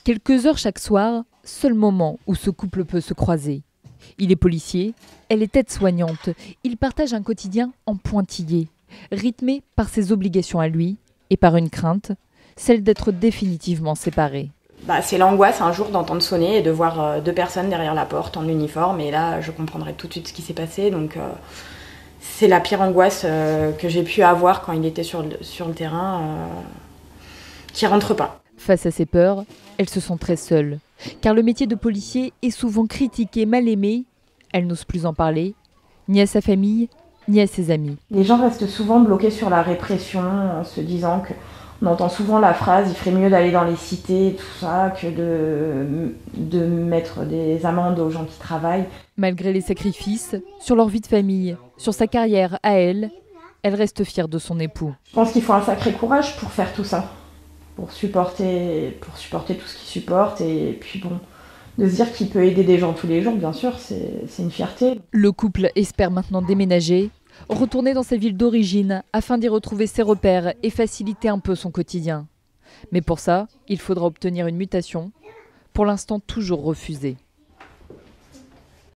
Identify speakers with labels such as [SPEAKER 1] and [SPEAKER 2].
[SPEAKER 1] Quelques heures chaque soir, seul moment où ce couple peut se croiser. Il est policier, elle est aide-soignante. Ils partagent un quotidien en pointillé, rythmé par ses obligations à lui et par une crainte, celle d'être définitivement séparés.
[SPEAKER 2] C'est l'angoisse un jour d'entendre sonner et de voir deux personnes derrière la porte en uniforme. Et là, je comprendrai tout de suite ce qui s'est passé. Donc, c'est la pire angoisse que j'ai pu avoir quand il était sur le terrain, qui rentre pas.
[SPEAKER 1] Face à ces peurs, elle se sent très seule. Car le métier de policier est souvent critiqué, mal aimé. Elle n'ose plus en parler, ni à sa famille, ni à ses amis.
[SPEAKER 2] Les gens restent souvent bloqués sur la répression en se disant que... On entend souvent la phrase « il ferait mieux d'aller dans les cités », tout ça, que de mettre des amendes aux gens qui travaillent.
[SPEAKER 1] Malgré les sacrifices, sur leur vie de famille, sur sa carrière à elle reste fière de son époux.
[SPEAKER 2] Je pense qu'il faut un sacré courage pour faire tout ça, pour supporter tout ce qu'il supporte et puis bon, de se dire qu'il peut aider des gens tous les jours, bien sûr, c'est une fierté.
[SPEAKER 1] Le couple espère maintenant déménager, retourner dans sa ville d'origine afin d'y retrouver ses repères et faciliter un peu son quotidien. Mais pour ça, il faudra obtenir une mutation, pour l'instant toujours refusée.